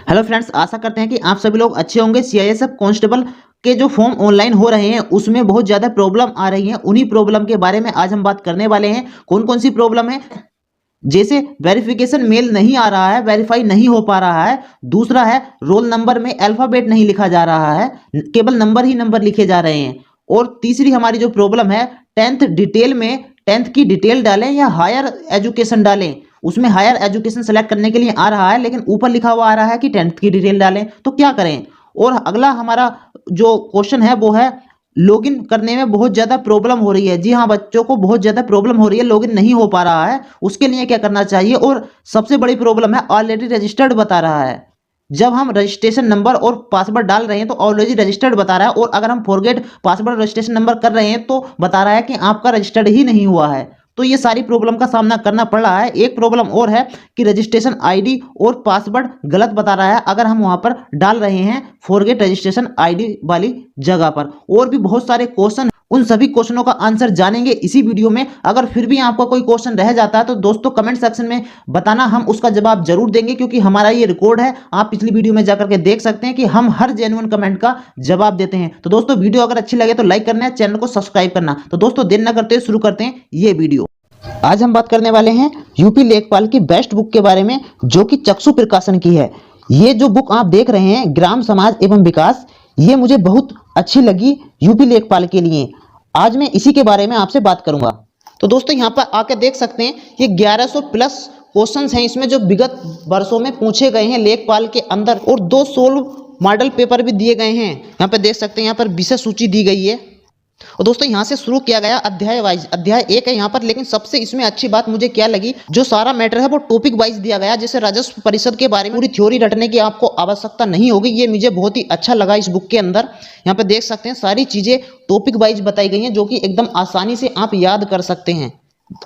Hello friends, आशा करते हैं कि आप सभी लोग अच्छे होंगे। सीआईएसएफ कांस्टेबल के जो फॉर्म ऑनलाइन हो रहे हैं उसमें बहुत ज़्यादा प्रॉब्लम आ रही है। उन्हीं प्रॉब्लम के बारे में आज हम बात करने वाले हैं। कौन कौन सी प्रॉब्लम है? जैसे वेरिफिकेशन मेल नहीं आ रहा है, वेरीफाई नहीं हो पा रहा है। दूसरा है रोल नंबर में अल्फ़ाबेट नहीं लिखा जा रहा है, केवल नंबर ही नंबर लिखे जा रहे हैं। और तीसरी हमारी जो प्रॉब्लम है, टेंथ डिटेल में टेंथ की डिटेल डालें या हायर एजुकेशन डालें। उसमें हायर एजुकेशन सेलेक्ट करने के लिए आ रहा है लेकिन ऊपर लिखा हुआ आ रहा है कि टेंथ की डिटेल डालें, तो क्या करें? और अगला हमारा जो क्वेश्चन है वो है, लॉगिन करने में बहुत ज़्यादा प्रॉब्लम हो रही है। जी हाँ, बच्चों को बहुत ज़्यादा प्रॉब्लम हो रही है, लॉगिन नहीं हो पा रहा है। उसके लिए क्या करना चाहिए? और सबसे बड़ी प्रॉब्लम है, ऑलरेडी रजिस्टर्ड बता रहा है। जब हम रजिस्ट्रेशन नंबर और पासवर्ड डाल रहे हैं तो ऑलरेडी रजिस्टर्ड बता रहा है, और अगर हम फॉरगेट पासवर्ड रजिस्ट्रेशन नंबर कर रहे हैं तो बता रहा है कि आपका रजिस्टर्ड ही नहीं हुआ है। तो ये सारी प्रॉब्लम का सामना करना पड़ रहा है। एक प्रॉब्लम और है कि रजिस्ट्रेशन आईडी और पासवर्ड गलत बता रहा है अगर हम वहां पर डाल रहे हैं फॉरगेट रजिस्ट्रेशन आईडी वाली जगह पर। और भी बहुत सारे क्वेश्चन, उन सभी क्वेश्चनों का आंसर जानेंगे इसी वीडियो में। अगर फिर भी आपका कोई क्वेश्चन रह जाता है तो दोस्तों कमेंट सेक्शन में बताना, हम उसका जवाब जरूर देंगे, क्योंकि हमारा ये रिकॉर्ड है। आप पिछली वीडियो में जाकर के देख सकते हैं कि हम हर जेन्युइन कमेंट का जवाब देते हैं। तो दोस्तों वीडियो अगर अच्छी लगे तो लाइक करना है, चैनल को सब्सक्राइब करना। तो दोस्तों देर न करते हुए शुरू करते हैं ये वीडियो। आज हम बात करने वाले हैं यूपी लेखपाल की बेस्ट बुक के बारे में, जो कि चक्षु प्रकाशन की है। ये जो बुक आप देख रहे हैं, ग्राम समाज एवं विकास, ये मुझे बहुत अच्छी लगी यूपी लेखपाल के लिए। आज मैं इसी के बारे में आपसे बात करूंगा। तो दोस्तों यहाँ पर आकर देख सकते हैं, ये 1100 प्लस क्वेश्चंस हैं इसमें, जो विगत वर्षों में पूछे गए हैं लेखपाल के अंदर, और 2 सोल्व मॉडल पेपर भी दिए गए हैं। यहाँ पर देख सकते हैं, यहाँ पर विषय सूची दी गई है। और दोस्तों यहाँ से शुरू किया गया अध्याय वाइज, अध्याय 1 है यहाँ पर। लेकिन सबसे इसमें अच्छी बात मुझे क्या लगी, जो सारा मैटर है वो टॉपिक वाइज दिया गया। जैसे राजस्व परिषद के बारे में पूरी थ्योरी रटने की आपको आवश्यकता नहीं होगी, ये मुझे बहुत ही अच्छा लगा इस बुक के अंदर। यहाँ पे देख सकते हैं सारी चीजें टॉपिक वाइज बताई गई हैं, जो कि एकदम आसानी से आप याद कर सकते हैं।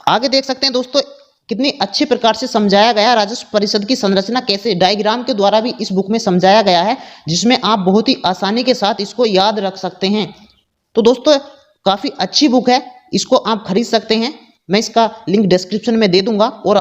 आगे देख सकते हैं दोस्तों, कितनी अच्छे प्रकार से समझाया गया राजस्व परिषद की संरचना कैसे डायग्राम के द्वारा भी इस बुक में समझाया गया है, जिसमें आप बहुत ही आसानी के साथ इसको याद रख सकते हैं। तो दोस्तों काफ़ी अच्छी बुक है, इसको आप खरीद सकते हैं। मैं इसका लिंक डिस्क्रिप्शन में दे दूंगा, और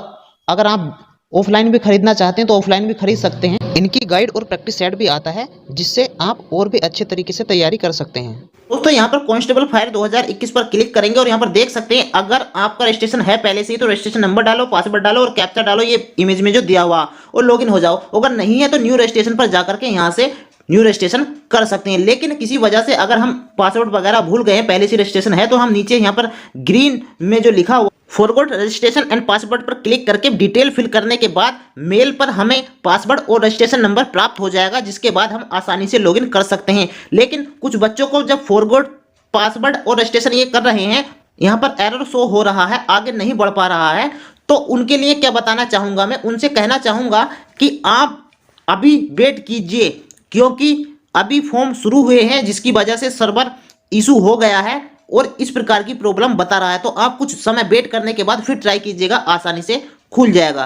अगर आप ऑफलाइन भी खरीदना चाहते हैं तो ऑफलाइन भी खरीद सकते हैं। इनकी गाइड और प्रैक्टिस सेट भी आता है, जिससे आप और भी अच्छे तरीके से तैयारी कर सकते हैं। दोस्तों यहाँ पर कांस्टेबल फायर 2021 पर क्लिक करेंगे और यहाँ पर देख सकते हैं, अगर आपका रजिस्ट्रेशन है पहले से ही तो रजिस्ट्रेशन नंबर डालो, पासवर्ड डालो और कैप्चा डालो, ये इमेज में जो दिया हुआ, और लॉगिन हो जाओ। अगर नहीं है तो न्यू रजिस्ट्रेशन पर जाकर के यहाँ से न्यू रजिस्ट्रेशन कर सकते हैं। लेकिन किसी वजह से अगर हम पासवर्ड वगैरह भूल गए हैं, पहले से रजिस्ट्रेशन है, तो हम नीचे यहाँ पर ग्रीन में जो लिखा हुआ फॉरगॉट रजिस्ट्रेशन एंड पासवर्ड पर क्लिक करके डिटेल फिल करने के बाद मेल पर हमें पासवर्ड और रजिस्ट्रेशन नंबर प्राप्त हो जाएगा, जिसके बाद हम आसानी से लॉगिन कर सकते हैं। लेकिन कुछ बच्चों को जब फॉरगॉट पासवर्ड और रजिस्ट्रेशन ये कर रहे हैं, यहाँ पर एरर शो हो रहा है, आगे नहीं बढ़ पा रहा है, तो उनके लिए क्या बताना चाहूँगा, मैं उनसे कहना चाहूँगा कि आप अभी वेट कीजिए, क्योंकि अभी फॉर्म शुरू हुए हैं, जिसकी वजह से सर्वर इशू हो गया है और इस प्रकार की प्रॉब्लम बता रहा है। तो आप कुछ समय वेट करने के बाद फिर ट्राई कीजिएगा, आसानी से खुल जाएगा।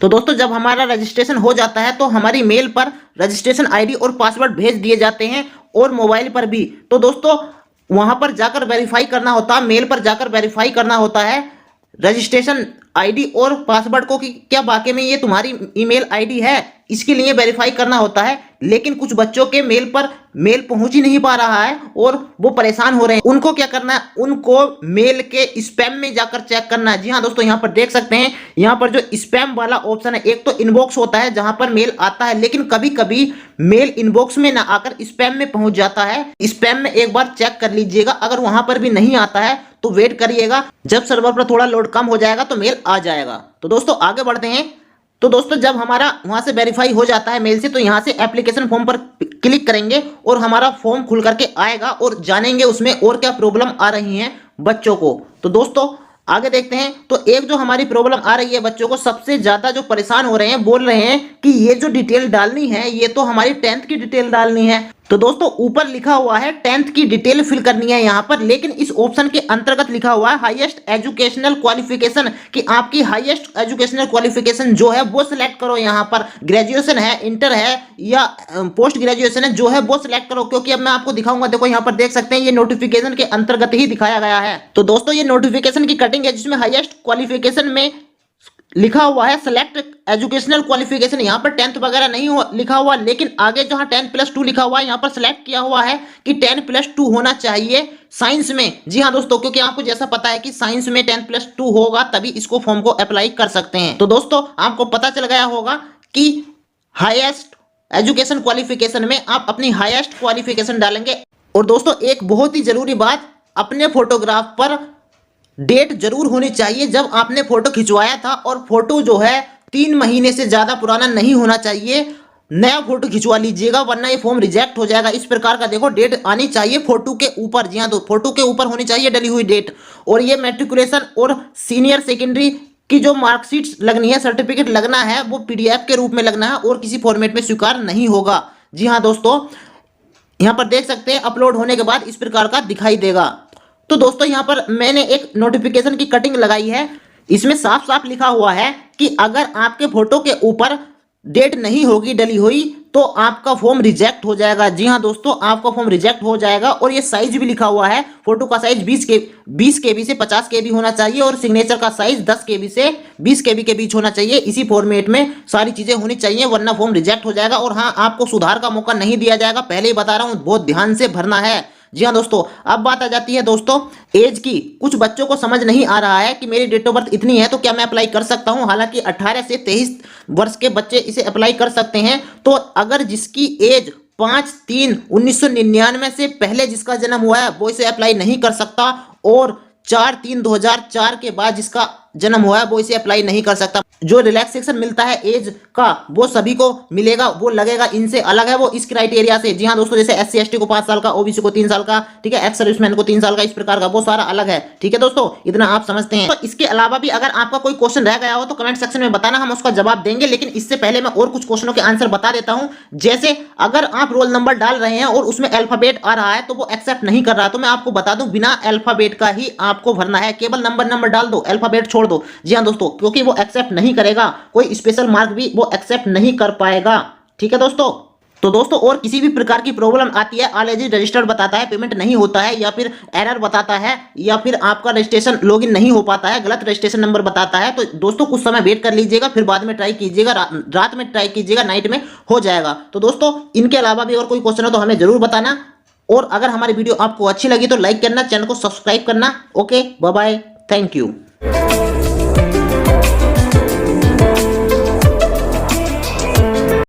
तो दोस्तों जब हमारा रजिस्ट्रेशन हो जाता है तो हमारी मेल पर रजिस्ट्रेशन आईडी और पासवर्ड भेज दिए जाते हैं, और मोबाइल पर भी। तो दोस्तों वहां पर जाकर वेरीफाई करना होता है, मेल पर जाकर वेरीफाई करना होता है रजिस्ट्रेशन आईडी और पासवर्ड को, कि क्या वाकई में ये तुम्हारी ईमेल आईडी है, इसके लिए वेरीफाई करना होता है। लेकिन कुछ बच्चों के मेल पर मेल पहुंच ही नहीं पा रहा है और वो परेशान हो रहे हैं। उनको क्या करना है, उनको मेल के स्पैम में जाकर चेक करना है। जी हाँ दोस्तों, यहाँ पर देख सकते हैं, यहाँ पर जो स्पैम वाला ऑप्शन है, एक तो इनबॉक्स होता है जहां पर मेल आता है, लेकिन कभी कभी मेल इनबॉक्स में ना आकर स्पैम में पहुंच जाता है। स्पैम में एक बार चेक कर लीजिएगा, अगर वहां पर भी नहीं आता है तो वेट करिएगा, जब सर्वर पर थोड़ा लोड कम हो जाएगा तो मेल आ जाएगा। तो दोस्तों आगे बढ़ते हैं। तो दोस्तों जब हमारा वहां से वेरीफाई हो जाता है मेल से, तो यहां से एप्लीकेशन फॉर्म पर क्लिक करेंगे और हमारा फॉर्म खुल करके आएगा, और जानेंगे उसमें और क्या प्रॉब्लम आ रही हैं बच्चों को। तो दोस्तों आगे देखते हैं। तो एक जो हमारी प्रॉब्लम आ रही है बच्चों को, सबसे ज्यादा जो परेशान हो रहे हैं, बोल रहे हैं कि ये जो डिटेल डालनी है, ये तो हमारी 10th की डिटेल डालनी है। तो दोस्तों ऊपर लिखा हुआ है 10th की डिटेल फिल करनी है यहाँ पर, लेकिन इस ऑप्शन के अंतर्गत लिखा हुआ है हाईएस्ट एजुकेशनल क्वालिफिकेशन, कि आपकी हाईएस्ट एजुकेशनल क्वालिफिकेशन जो है वो सिलेक्ट करो। यहाँ पर ग्रेजुएशन है, इंटर है या पोस्ट ग्रेजुएशन है, जो है वो सिलेक्ट करो। क्योंकि अब मैं आपको दिखाऊंगा, देखो यहाँ पर देख सकते हैं, ये नोटिफिकेशन के अंतर्गत ही दिखाया गया है। तो दोस्तों ये नोटिफिकेशन की कटिंग है, जिसमें हाईएस्ट क्वालिफिकेशन में लिखा हुआ है सेलेक्ट एजुकेशनल क्वालिफिकेशन, यहाँ पर 10th वगैरह नहीं लिखा हुआ, लेकिन आगे जहाँ 10+2 लिखा हुआ है यहाँ पर सिलेक्ट किया हुआ है कि 10+2 होना चाहिए साइंस में। जी हाँ दोस्तों, क्योंकि आपको जैसा पता है कि साइंस में 10+2 होगा तभी इसको फॉर्म को अप्लाई कर सकते हैं। तो दोस्तों आपको पता चल गया होगा कि हाईएस्ट एजुकेशन क्वालिफिकेशन में आप अपनी हाईएस्ट क्वालिफिकेशन डालेंगे। और दोस्तों एक बहुत ही जरूरी बात, अपने फोटोग्राफ पर डेट जरूर होनी चाहिए जब आपने फोटो खिंचवाया था, और फोटो जो है 3 महीने से ज्यादा पुराना नहीं होना चाहिए। नया फोटो खिंचवा लीजिएगा वरना ये फॉर्म रिजेक्ट हो जाएगा। इस प्रकार का देखो डेट आनी चाहिए फोटो के ऊपर। जी हाँ, तो फोटो के ऊपर होनी चाहिए डली हुई डेट। और ये मैट्रिकुलेशन और सीनियर सेकेंडरी की जो मार्कशीट लगनी है, सर्टिफिकेट लगना है, वो पीडीएफ के रूप में लगना है और किसी फॉर्मेट में स्वीकार नहीं होगा। जी हाँ दोस्तों, यहाँ पर देख सकते हैं अपलोड होने के बाद इस प्रकार का दिखाई देगा। तो दोस्तों यहाँ पर मैंने एक नोटिफिकेशन की कटिंग लगाई है, इसमें साफ साफ लिखा हुआ है कि अगर आपके फोटो के ऊपर डेट नहीं होगी डली हुई तो आपका फॉर्म रिजेक्ट हो जाएगा। जी हाँ दोस्तों, आपका फॉर्म रिजेक्ट हो जाएगा। और ये साइज भी लिखा हुआ है, फोटो का साइज 20 KB से 50 KB होना चाहिए और सिग्नेचर का साइज 10 KB से 20 KB के बीच होना चाहिए। इसी फॉर्मेट में सारी चीजें होनी चाहिए वरना फॉर्म रिजेक्ट हो जाएगा। और हाँ, आपको सुधार का मौका नहीं दिया जाएगा, पहले ही बता रहा हूँ, बहुत ध्यान से भरना है। जी हाँ दोस्तों, अब बात आ जाती है दोस्तों एज की। कुछ बच्चों को समझ नहीं आ रहा है कि मेरी डेट ऑफ बर्थ इतनी है तो क्या मैं अप्लाई कर सकता हूं। हालांकि 18 से 23 वर्ष के बच्चे इसे अप्लाई कर सकते हैं। तो अगर जिसकी एज 5/3/1999 से पहले जिसका जन्म हुआ है वो इसे अप्लाई नहीं कर सकता, और 4/3/2004 के बाद जिसका जन्म हुआ है वो इसे अप्लाई नहीं कर सकता। जो रिलैक्सेशन मिलता है एज का वो सभी को मिलेगा, वो लगेगा, इनसे अलग है वो इस क्राइटेरिया से। जी हाँ दोस्तों, जैसे SC/ST को 5 साल का, OBC को 3 साल का, ठीक है, एक्स सर्विसमैन को 3 साल का, इस प्रकार का वो सारा अलग है। ठीक है दोस्तों, इतना आप समझते हैं। तो इसके अलावा भी अगर आपका कोई क्वेश्चन रह गया हो तो कमेंट सेक्शन में बताना, हम उसका जवाब देंगे। लेकिन इससे पहले मैं और कुछ क्वेश्चनों के आंसर बता देता हूं। जैसे अगर आप रोल नंबर डाल रहे हैं और उसमें अल्फाबेट आ रहा है तो वो एक्सेप्ट नहीं कर रहा, तो मैं आपको बता दूं बिना अल्फाबेट का ही आपको भरना है, केवल नंबर डाल दो, अल्फाबेट छोड़ दो। जी हाँ दोस्तों, क्योंकि वो एक्सेप्ट नहीं करेगा, कोई स्पेशल मार्क भी वो एक्सेप्ट नहीं कर पाएगा। ठीक है दोस्तों। तो दोस्तों और किसी भी प्रकार की प्रॉब्लम आती है, ऑलरेडी रजिस्टर्ड बताता है, पेमेंट नहीं होता है, या फिर एरर बताता है, या फिर आपका रजिस्ट्रेशन लॉगिन नहीं हो पाता है, गलत रजिस्ट्रेशन नंबर बताता है, तो दोस्तों कुछ समय वेट कर लीजिएगा, फिर बाद में ट्राई कीजिएगा, रात में ट्राई कीजिएगा, नाइट में हो जाएगा। तो दोस्तों इनके अलावा भी और कोई क्वेश्चन हो तो हमें जरूर बताना। और अगर हमारी वीडियो आपको अच्छी लगी तो लाइक करना, चैनल को सब्सक्राइब करना। Okay, bye bye, thank you.